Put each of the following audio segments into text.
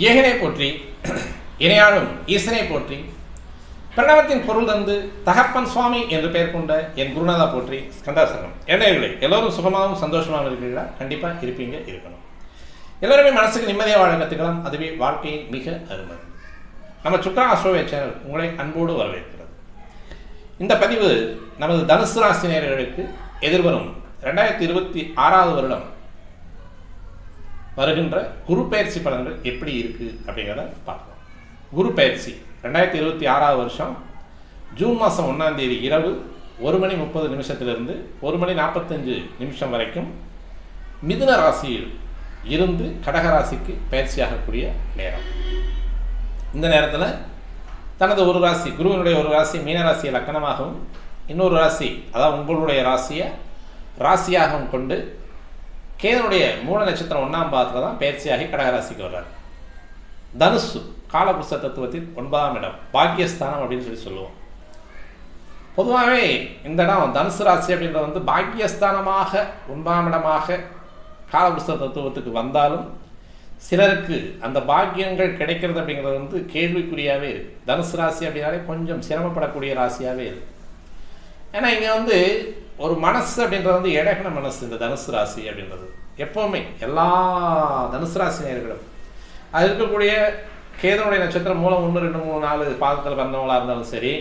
ஏகனை போற்றி இணையாளும் ஈசனை போற்றி பிரணவத்தின் பொருள் தந்து தகப்பன் சுவாமி என்று பெயர் கொண்ட என் குருநாதா போற்றி ஸ்கந்தாசனம். என்ன எல்லோரும் சுகமாகவும் சந்தோஷமாகவும் இருக்கிறீங்களா? கண்டிப்பாக இருப்பீங்க, இருக்கணும். எல்லோருமே மனசுக்கு நிம்மதியாக வாழ கற்றுக்கலாம். அதுவே வாழ்க்கையின் மிக அருமை. நம்ம சுக்ரா அஸ்ட்ரோவே சேனல் உங்களை அன்போடு வரவேற்கிறது. இந்த பதிவு நமது தனுசு ராசி நேயர்களுக்கு எதிர்வரும் 2026 வருடம் வருகின்ற குரு பயிற்சி பலன்கள் எப்படி இருக்குது அப்படிங்கிறத பார்க்கலாம். குரு பயிற்சி 2026 வருஷம் ஜூன் மாதம் 1ஆம் தேதி இரவு 1:30 1:45 வரைக்கும் மிதுன ராசியில் இருந்து கடக ராசிக்கு பயிற்சியாகக்கூடிய நேரம். இந்த நேரத்தில் தனது ஒரு ராசி, குருவினுடைய ஒரு ராசி மீனராசியை லக்கணமாகவும், இன்னொரு ராசி அதாவது உங்களுடைய ராசியை ராசியாகவும் கொண்டு கேதனுடைய மூல நட்சத்திரம் 1ஆம் பாதத்தில் தான் பயிற்சியாகி கடகராசிக்கு வர்றார். தனுசு காலபுருஷ தத்துவத்தின் 9ஆம் இடம், பாக்கியஸ்தானம் அப்படின்னு சொல்லுவோம். பொதுவாகவே இந்த இடம் தனுசு ராசி அப்படின்றது பாக்கியஸ்தானமாக 9ஆம் இடமாக காலபுருஷ தத்துவத்துக்கு வந்தாலும் சிலருக்கு அந்த பாக்கியங்கள் கிடைக்கிறது அப்படிங்கிறது கேள்விக்குறியாகவே இருக்குது. தனுசு ராசி அப்படின்னாலே கொஞ்சம் சிரமப்படக்கூடிய ராசியாகவே இருக்குது. ஏன்னா இங்கே ஒரு மனசு அப்படின்றது எடகன மனசு. இந்த தனுசு ராசி அப்படின்றது எப்போவுமே எல்லா தனுசு ராசி நேயர்களும் அது இருக்கக்கூடிய கேதனுடைய நட்சத்திரம் மூலம் 1, 2, 3, 4 பாதத்தில் பிறந்தவங்களாக இருந்தாலும் சரி,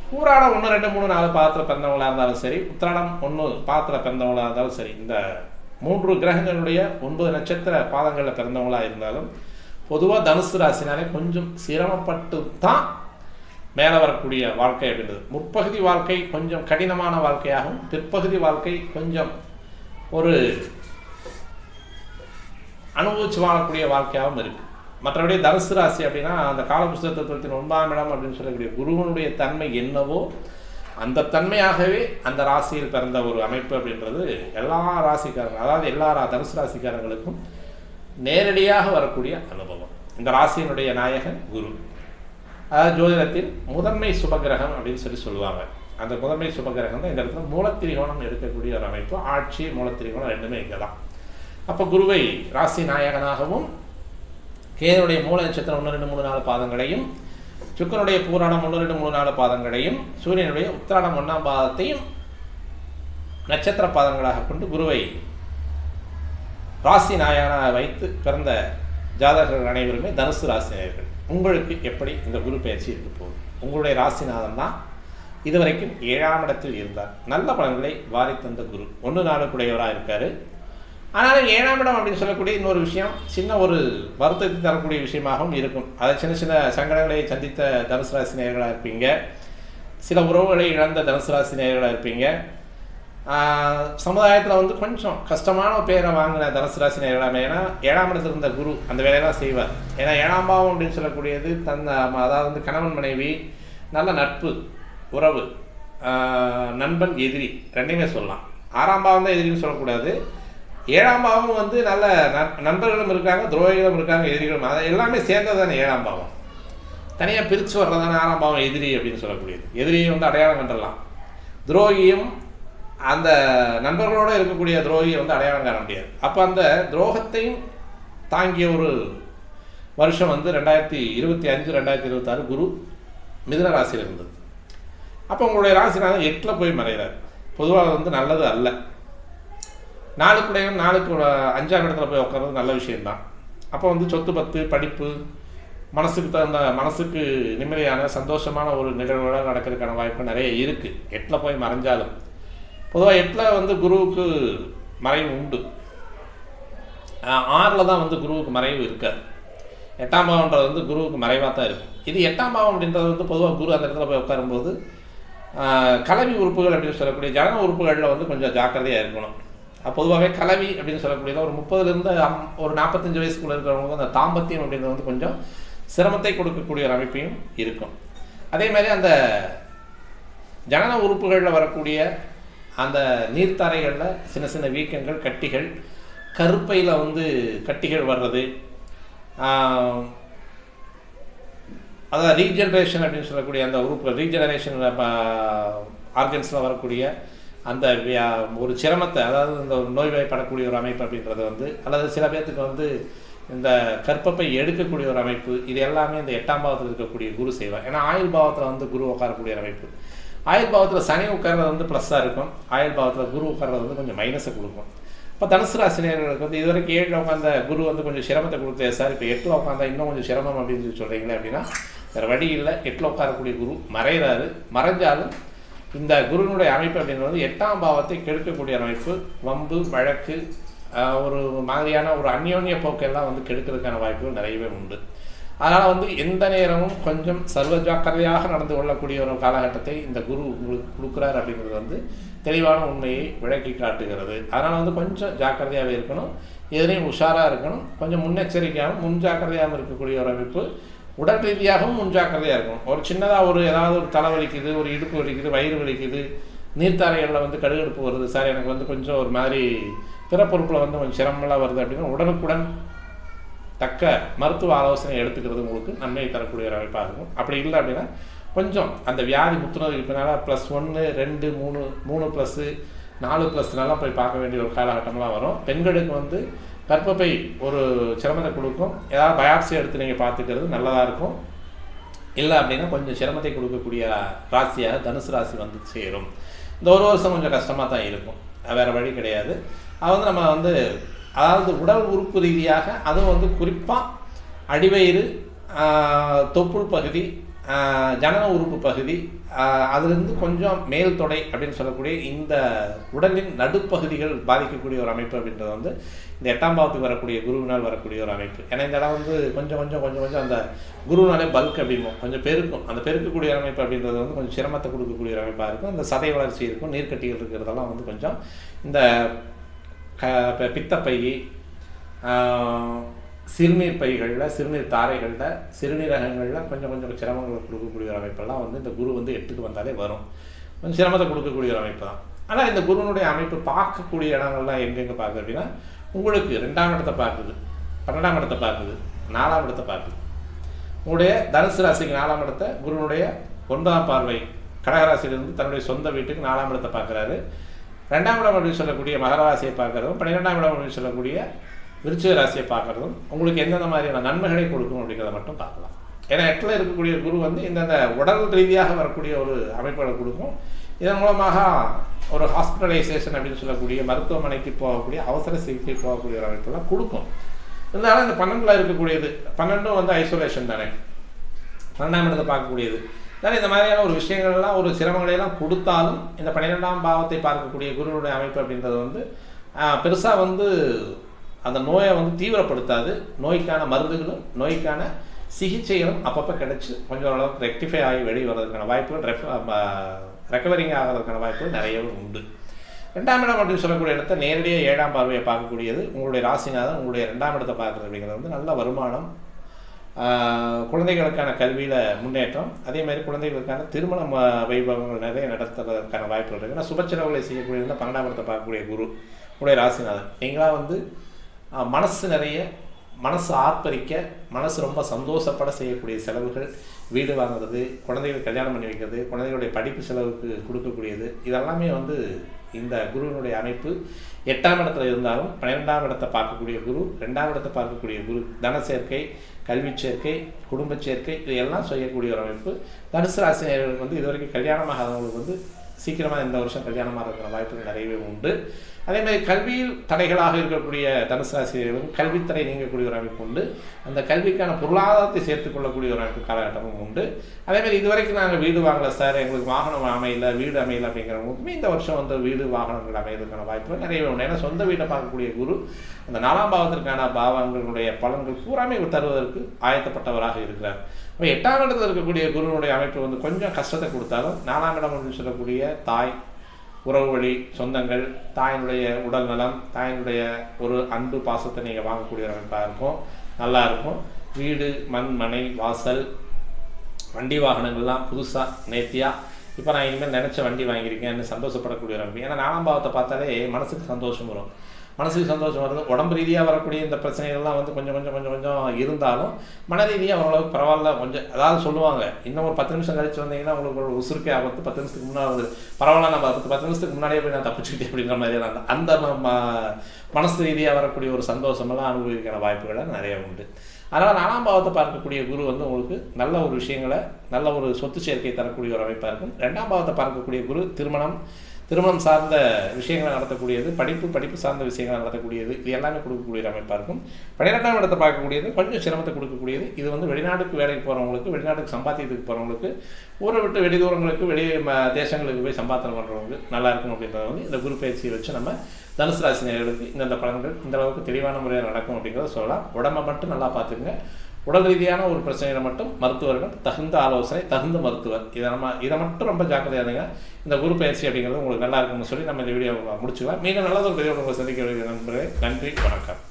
பூராடம் 1, 2, 3, 4 பாதத்தில் பிறந்தவங்களாக இருந்தாலும் சரி, உத்திராடம் 1 பாதத்தில் பிறந்தவங்களாக இருந்தாலும் சரி, இந்த 3 கிரகங்களுடைய 9 நட்சத்திர பாதங்களில் பிறந்தவங்களாக இருந்தாலும் பொதுவாக தனுசு ராசினாலே கொஞ்சம் சிரமப்பட்டு தான் மேலே வரக்கூடிய வாழ்க்கை அப்படின்றது. முற்பகுதி வாழ்க்கை கொஞ்சம் கடினமான வாழ்க்கையாகவும், பிற்பகுதி வாழ்க்கை கொஞ்சம் ஒரு அனுபவிச்சு வாழக்கூடிய வாழ்க்கையாகவும் இருக்குது. மற்றபடி தனுசு ராசி அப்படின்னா அந்த காலபுருஷ தத்துவத்தின் 9ஆம் இடம் அப்படின்னு சொல்லக்கூடிய குருவனுடைய தன்மை என்னவோ அந்த தன்மையாகவே அந்த ராசியில் பிறந்த ஒரு அமைப்பு அப்படின்றது எல்லா ராசிக்காரங்க, அதாவது எல்லா தனுசு ராசிக்காரங்களுக்கும் நேரடியாக வரக்கூடிய அனுபவம். இந்த ராசியினுடைய நாயகன் குரு, அதாவது ஜோதிடத்தில் முதன்மை சுபகிரகம் அப்படின்னு சொல்லுவாங்க. அந்த முதன்மை சுபகிரகம் தான் இந்த இடத்துல மூலத்திரிகோணம் எடுக்கக்கூடிய ஒரு அமைப்பு. ஆட்சி மூலத்திரிகோணம் ரெண்டுமே இங்கே தான். அப்போ குருவை ராசி நாயகனாகவும், கேதனுடைய மூல நட்சத்திரம் 1, 2, 3, 4 பாதங்களையும், சுக்கரனுடைய பூராடம் 1, 2, 3, 4 பாதங்களையும், சூரியனுடைய உத்திராடம் 1ஆம் பாதத்தையும் நட்சத்திர பாதங்களாக கொண்டு குருவை ராசி நாயகனாக வைத்து பிறந்த ஜாதகர்கள் அனைவருமே தனுசு ராசினியர்கள். உங்களுக்கு எப்படி இந்த குரு பயிற்சி இருக்க போகுது? உங்களுடைய ராசிநாதன் தான் இதுவரைக்கும் 7ஆம் இடத்தில் இருந்தார். நல்ல பலன்களை வாரி தந்த குரு 1, 4 கூடையவராக இருக்கார். ஆனாலும் 7ஆம் இடம் அப்படின்னு சொல்லக்கூடிய இன்னொரு விஷயம் சின்ன ஒரு வருத்தத்தை தரக்கூடிய விஷயமாகவும் இருக்கும். அதை சின்ன சின்ன சங்கடங்களை சந்தித்த தனுசு ராசி நேயர்களாக இருப்பீங்க. சில உறவுகளை இழந்த தனுசு ராசி நேயர்களாக இருப்பீங்க. சமுதாயத்தில் கொஞ்சம் கஷ்டமான பேரை வாங்கின தனுசு ராசி நேயர்களாக. ஏன்னா 7ஆம் இடத்துல இருந்த குரு அந்த வேலையெல்லாம் செய்வார். ஏன்னா 7ஆம் பாவம் அப்படின்னு சொல்லக்கூடியது அதாவது கணவன் மனைவி, நல்ல நட்பு உறவு, நண்பன் எதிரி ரெண்டையுமே சொல்லலாம். 6ஆம் பாவம் தான் எதிரின்னு சொல்லக்கூடாது. 7ஆம் பாவம் நல்ல நண்பர்களும் இருக்காங்க, துரோகிகளும் இருக்காங்க, எதிரிகளும், அதை எல்லாமே சேர்ந்தது தானே 7ஆம் பாவம். தனியாக பிரித்து வர்றதானே 6ஆம் பாவம் எதிரி அப்படின்னு சொல்லக்கூடியது. எதிரியை அடையாளம் கண்டலாம். துரோகியும் அந்த நண்பர்களோடு இருக்கக்கூடிய துரோகியை அடையாளம் காண முடியாது. அப்போ அந்த துரோகத்தையும் தாங்கிய ஒரு வருஷம் 2025, 2026 குரு மிதுன ராசியில் இருந்தது. அப்போ உங்களுடைய ராசினால 8ல் போய் மறைகிறார். பொதுவாக நல்லது அல்ல. 4 கூடையும் 5ஆம் இடத்துல போய் உட்கார்றது நல்ல விஷயம்தான். அப்போ சொத்து பத்து, படிப்பு, மனசுக்கு தகுந்த மனசுக்கு நிம்மதியான சந்தோஷமான ஒரு நிகழ்வுகள் நடக்கிறதுக்கான வாய்ப்பு நிறைய இருக்குது 8ல் போய் மறைஞ்சாலும். பொதுவாக 8ல் குருவுக்கு மறைவு உண்டு. 6ல் தான் குருவுக்கு மறைவு இருக்காது. 8ஆம் பாவம்ன்றது குருவுக்கு மறைவாக தான் இருக்கும். இது 8ஆம் பாவம் அப்படின்றது பொதுவாக குரு அந்த இடத்துல போய் உட்காரும்போது கலவி உறுப்புகள் அப்படின்னு சொல்லக்கூடிய ஜன உறுப்புகளில் கொஞ்சம் ஜாக்கிரதையாக இருக்கணும். பொதுவாகவே கலவி அப்படின்னு சொல்லக்கூடியது ஒரு 30லேருந்து ஒரு 45 வயசுக்குள்ளே இருக்கிறவங்களுக்கு அந்த தாம்பத்தியம் அப்படின்றது கொஞ்சம் சிரமத்தை கொடுக்கக்கூடிய ஒரு அமைப்பையும் இருக்கும். அதே மாதிரி அந்த ஜனன உறுப்புகளில் வரக்கூடிய அந்த நீர்த்தாரைகளில் சின்ன சின்ன வீக்கங்கள், கட்டிகள், கருப்பையில் கட்டிகள் வர்றது, அதாவது ரீஜெனரேஷன் அப்படின்னு சொல்லக்கூடிய அந்த உறுப்புகள், ரீஜெனரேஷன் ஆர்கன்ஸில் வரக்கூடிய அந்த ஒரு சிரமத்தை, அதாவது இந்த நோய்வாய்ப்படக்கூடிய ஒரு அமைப்பு அப்படின்றது அல்லது சில பேர்த்துக்கு இந்த கற்பப்பை எடுக்கக்கூடிய ஒரு அமைப்பு, இது எல்லாமே இந்த 8ஆம் பாவத்தில் இருக்கக்கூடிய குரு செய்வார். ஏன்னா ஆயுள் பாவத்தில் வந்து குரு உட்காரக்கூடிய அமைப்பு. ஆயுள் பாவத்தில் சனி உட்கார்றது வந்து ப்ளஸ்ஸாக இருக்கும், ஆயுள் பாவத்தில் குரு உட்கார்றது வந்து கொஞ்சம் மைனஸை கொடுக்கும். இப்போ தனுசு ராசினியர்களுக்கு வந்து இதுவரைக்கும் 7 உட்காந்த குரு வந்து கொஞ்சம் சிரமத்தை கொடுத்தே சார், இப்போ 8 உட்காந்தா இன்னும் கொஞ்சம் சிரமம் அப்படின்னு சொல்லி சொல்கிறீங்களே அப்படின்னா வேறு வழி இல்லை. 8 உட்காரக்கூடிய குரு மறைகிறாரு. மறைஞ்சாலும் இந்த குருவினுடைய அமைப்பு அப்படின்றது 8ஆம் பாவத்தை கெடுக்கக்கூடிய அமைப்பு. வம்பு வழக்கு ஒரு மாதிரியான ஒரு அந்யோன்ய போக்கெல்லாம் வந்து கெடுக்கிறதுக்கான வாய்ப்புகள் நிறையவே உண்டு. அதனால் வந்து எந்த நேரமும் கொஞ்சம் சர்வ ஜாக்கிரதையாக நடந்து கொள்ளக்கூடிய ஒரு காலகட்டத்தை இந்த குரு உங்களுக்கு கொடுக்குறாரு அப்படிங்கிறது வந்து தெளிவான உண்மையை விளக்கி காட்டுகிறது. அதனால் வந்து கொஞ்சம் ஜாக்கிரதையாகவே இருக்கணும், எதிரையும் உஷாராக இருக்கணும், கொஞ்சம் முன்னெச்சரிக்கையாகவும் முன்ஜாக்கிரதையாகவும் இருக்கக்கூடிய ஒரு அமைப்பு. உடல் ரீதியாகவும் முன்ஜாக்கிரதையாக இருக்கும். ஒரு சின்னதாக ஒரு ஏதாவது ஒரு தலை வலிக்குது, ஒரு இடுப்பு வலிக்குது, வயிறு வலிக்குது, நீர்த்தாரைகளில் வந்து கடுகடுப்பு வருது சார், எனக்கு வந்து கொஞ்சம் ஒரு மாதிரி பிறப்பொறுப்பில் வந்து கொஞ்சம் சிரமமெல்லாம் வருது அப்படின்னா உடனுக்குடன் தக்க மருத்துவ ஆலோசனை எடுத்துக்கிறது உங்களுக்கு நன்மையை தரக்கூடிய ஒரு அமைப்பாக இருக்கும். அப்படி இல்லை அப்படின்னா கொஞ்சம் அந்த வியாதி முத்துனதுக்கு பின்னால் +1 2 3 +, 4+னாலாம் போய் பார்க்க வேண்டிய ஒரு காலகட்டம்லாம் வரும். பெண்களுக்கு வந்து கர்ப்பப்பை ஒரு சிரமத்தை கொடுக்கும். ஏதாவது பயாப்சி எடுத்து நீங்கள் பார்த்துக்கிறது நல்லதாக இருக்கும். இல்லை அப்படின்னா கொஞ்சம் சிரமத்தை கொடுக்கக்கூடிய ராசியாக தனுசு ராசி வந்து சேரும். இந்த ஒரு வருஷம் கொஞ்சம் கஷ்டமாக தான் இருக்கும், வேறு வழி கிடையாது. அது வந்து நம்ம வந்து அதாவது உடல் உறுப்பு ரீதியாக அதுவும் வந்து குறிப்பாக அடிவயிறு, தொப்புள் பகுதி, ஜனன உறுப்பு பகுதி, அதிலிருந்து கொஞ்சம் மேல் தொடை அப்படின்னு சொல்லக்கூடிய இந்த உடலின் நடுப்பகுதிகள் பாதிக்கக்கூடிய ஒரு அமைப்பு அப்படின்றது வந்து இந்த 8ஆம் பாவத்துக்கு வரக்கூடிய குருவினால் வரக்கூடிய ஒரு அமைப்பு. ஏன்னா இந்த இடம் வந்து கொஞ்சம் கொஞ்சம் கொஞ்சம் கொஞ்சம் அந்த குருவினாலே பல்க் அப்படிம்போம், கொஞ்சம் பெருக்கும். அந்த பெருக்கக்கூடிய அமைப்பு அப்படின்றது வந்து கொஞ்சம் சிரமத்தை கொடுக்கக்கூடிய ஒரு அமைப்பாக இருக்கும். இந்த சதை வளர்ச்சி இருக்கும், நீர்க்கட்டிகள் இருக்கிறதெல்லாம் வந்து கொஞ்சம் இந்த பித்தப்பை, சிறுநீர் பைகளில், சிறுநீர் தாரைகளில், சிறுநீரகங்களில் கொஞ்சம் கொஞ்சம் சிரமங்களை கொடுக்கக்கூடிய ஒரு அமைப்பெல்லாம் வந்து இந்த குரு வந்து 8க்கு வந்தாலே வரும். கொஞ்சம் சிரமத்தை கொடுக்கக்கூடிய ஒரு அமைப்பு தான். ஆனால் இந்த குருனுடைய அமைப்பு பார்க்கக்கூடிய இடங்கள்லாம் எங்கெங்கே பார்க்குது அப்படின்னா உங்களுக்கு 2ஆம் இடத்தை பார்க்குது, 12ஆம் இடத்தை பார்க்குது, 4ஆம் இடத்தை பார்க்குது. உங்களுடைய தனுசு ராசிக்கு 4ஆம் இடத்தை குருனுடைய 9ஆம் பார்வை கடகராசியிலிருந்து தன்னுடைய சொந்த வீட்டுக்கு 4ஆம் இடத்தை பார்க்குறாரு. 2ஆம் இடம் அப்படின்னு சொல்லக்கூடிய மகர ராசியை பார்க்குறதும் 12ஆம் இடம் அப்படின்னு சொல்லக்கூடிய விருச்சிக ராசியை பார்க்குறதும் உங்களுக்கு எந்தெந்த மாதிரியான நன்மைகளை கொடுக்கும் அப்படிங்கிறத மட்டும் பார்க்கலாம். ஏன்னா 8ல் இருக்கக்கூடிய குரு வந்து இந்தந்த உடல் ரீதியாக வரக்கூடிய ஒரு அமைப்புகளை கொடுக்கும். இதன் மூலமாக ஒரு ஹாஸ்பிட்டலைசேஷன் அப்படின்னு சொல்லக்கூடிய மருத்துவமனைக்கு போகக்கூடிய அவசர சிகிச்சை போகக்கூடிய ஒரு அமைப்பெல்லாம் கொடுக்கும். இருந்தாலும் இந்த 12ல் இருக்கக்கூடியது, 12ம் வந்து ஐசோலேஷன் தானே, 12ஆம் இடத்தை பார்க்கக்கூடியது தானே. இந்த மாதிரியான ஒரு விஷயங்கள்லாம் ஒரு சிரமங்களையெல்லாம் கொடுத்தாலும் இந்த 12ஆம் பாவத்தை பார்க்கக்கூடிய குருவுடைய அமைப்பு அப்படின்றது வந்து பெருசாக வந்து அந்த நோயை வந்து தீவிரப்படுத்தாது. நோய்க்கான மருந்துகளும் நோய்க்கான சிகிச்சைகளும் அப்பப்போ கிடைச்சி கொஞ்சம் ஓரளவுக்கு ரெக்டிஃபை ஆகி வெளியே வர்றதுக்கான வாய்ப்புகள், ரெக்கவரிங் ஆகிறதுக்கான வாய்ப்புகள் நிறையவே உண்டு. 2ஆம் இடம் அப்படின்னு சொல்லக்கூடிய இடத்த நேரடியாக 7ஆம் பார்வையை பார்க்கக்கூடியது உங்களுடைய ராசிநாதன் உங்களுடைய 2ஆம் இடத்தை பார்க்குறது அப்படிங்கிறது வந்து நல்ல வருமானம், குழந்தைகளுக்கான கல்வியில் முன்னேற்றம், அதே மாதிரி குழந்தைகளுக்கான திருமண வைபவங்கள் நிறைய நடத்துறதுக்கான வாய்ப்புகள் இருக்குது. ஏன்னா சுபச்சிரவுகளை செய்யக்கூடியது 12ஆம் இடத்தை பார்க்கக்கூடிய குரு உங்களுடைய ராசிநாதன். நீங்களாக வந்து மனசு நிறைய, மனசு ஆர்ப்பரிக்க, மனசு ரொம்ப சந்தோஷப்பட செய்யக்கூடிய செலவுகள், வீடு வாங்குறது, குழந்தைகள் கல்யாணம் பண்ணி வைக்கிறது, குழந்தைகளுடைய படிப்பு செலவுக்கு கொடுக்கக்கூடியது, இதெல்லாமே வந்து இந்த குருவினுடைய அமைப்பு 8ஆம் இடத்துல இருந்தாலும் 12ஆம் இடத்தை பார்க்கக்கூடிய குரு, 2ஆம் இடத்தை பார்க்கக்கூடிய குரு தன சேர்க்கை, கல்வி சேர்க்கை, குடும்ப சேர்க்கை, இதையெல்லாம் செய்யக்கூடிய ஒரு அமைப்பு. தனுசு ராசினியர்களுக்கு வந்து இதுவரைக்கும் கல்யாணமாகாதவங்களுக்கு வந்து சீக்கிரமாக இந்த வருஷம் கல்யாணமாக இருக்கிற வாய்ப்புகள் நிறையவே உண்டு. அதே மாதிரி கல்வியில் தடைகளாக இருக்கக்கூடிய தனுசு ராசினியர்களும் கல்வித்தடை நீங்கக்கூடிய ஒரு அமைப்பு உண்டு. அந்த கல்விக்கான பொருளாதாரத்தை சேர்த்துக் கொள்ளக்கூடிய ஒரு அமைப்பு காலகட்டமும் உண்டு. அதே மாதிரி இதுவரைக்கும் நாங்கள் வீடு வாங்கலை சார், எங்களுக்கு வாகனம் அமையலை, வீடு அமையலை அப்படிங்கிறவங்களுக்குமே இந்த வருஷம் வந்து வீடு வாகனங்கள் அமையறதுக்கான வாய்ப்புகள் நிறையவே உண்டு. ஏன்னா சொந்த வீட்டை பார்க்கக்கூடிய குரு அந்த 4ஆம் பாவத்திற்கான பாவங்களுடைய பலன்கள் பூராமே தருவதற்கு ஆயத்தப்பட்டவராக இருக்கிறார். இப்போ 8ஆம் இடத்தில் இருக்கக்கூடிய குருனுடைய அமைப்பு வந்து கொஞ்சம் கஷ்டத்தை கொடுத்தாலும் 4ஆம் இடம் அப்படின்னு சொல்லக்கூடிய தாய், உறவு வழி, சொந்தங்கள், தாயினுடைய உடல் நலம், தாயினுடைய ஒரு அன்பு பாசத்தை நீங்கள் வாங்கக்கூடிய ஒரு அமைப்பாக இருக்கும், நல்லா இருக்கும். வீடு, மண், மனை, வாசல், வண்டி வாகனங்கள்லாம் புதுசாக நேர்த்தியாக இப்போ நான் இனிமேல் நினச்ச வண்டி வாங்கியிருக்கேன்னு சந்தோஷப்படக்கூடிய ஒரு அமைப்பு. ஏன்னா 4ஆம் பாவத்தை பார்த்தாலே மனசுக்கு சந்தோஷம் வரும். மனசுக்கு சந்தோஷம் வருது. உடம்பு ரீதியாக வரக்கூடிய இந்த பிரச்சனைகள்லாம் வந்து கொஞ்சம் கொஞ்சம் கொஞ்சம் கொஞ்சம் இருந்தாலும் மன ரீதியாக ஓரளவுக்கு பரவாயில்ல. கொஞ்சம் அதாவது சொல்லுவாங்க, இன்னும் ஒரு 10 நிமிஷம் கழிச்சு வந்தீங்கன்னா உங்களுக்கு ஒரு உசுருக்கே ஆபத்து 10 நிமிஷத்துக்கு முன்னாடி பரவாயில்ல, நம்ம 10 நிமிஷத்துக்கு முன்னாடியே போய் நான் தப்பிச்சுக்கிட்டேன் அப்படிங்கிற மாதிரியான அந்த மனசு ரீதியாக வரக்கூடிய ஒரு சந்தோஷமெல்லாம் அனுபவிக்கிற வாய்ப்புகளை நிறைய உண்டு. அதனால் 4ஆம் பாவத்தை பார்க்கக்கூடிய குரு வந்து உங்களுக்கு நல்ல ஒரு விஷயங்களை, நல்ல ஒரு சொத்து சேர்க்கை தரக்கூடிய ஒரு அமைப்பாக இருக்கும். 2ஆம் பாவத்தை பார்க்கக்கூடிய குரு திருமணம் சார்ந்த விஷயங்களை நடத்தக்கூடியது, படிப்பு சார்ந்த விஷயங்களை நடத்தக்கூடியது, இது எல்லாமே கொடுக்கக்கூடிய அமைப்பாக இருக்கும். 12ஆம் இடத்தை பார்க்கக்கூடியது கொஞ்சம் சிரமத்தை கொடுக்கக்கூடியது. இது வந்து வெளிநாட்டுக்கு வேலைக்கு போகிறவங்களுக்கு, வெளிநாட்டுக்கு சம்பாத்தியத்துக்கு போகிறவங்களுக்கு, ஊரை விட்டு வெளிதூரங்களுக்கு, தேசங்களுக்கு போய் சம்பாத்தனம் பண்ணுறவங்களுக்கு நல்லா இருக்கும் அப்படின்றத வந்து இந்த குரு பயிற்சியை வச்சு நம்ம தனுசு ராசி நேயர்களுக்கு இந்த பலன்கள் இந்த அளவுக்கு தெளிவான முறையில் நடக்கும் அப்படிங்கிறத சொல்லலாம். உடம்பை மட்டும் நல்லா பார்த்துக்குங்க. உடல் ரீதியான ஒரு பிரச்சனைகளை மட்டும் மருத்துவர்கள் தகுந்த ஆலோசனை, தகுந்த மருத்துவர், இதை மட்டும் ரொம்ப ஜாக்கிரதையாக இருங்க. இந்த குரு பயிற்சி அப்படிங்கிறது உங்களுக்கு நல்லா இருக்கும்னு சொல்லி நம்ம இந்த வீடியோ முடிச்சுக்கலாம். மீண்டும் நல்லது ஒரு பெரிய உங்களை சந்திக்க வேண்டிய நண்பர்களே. நன்றி, வணக்கம்.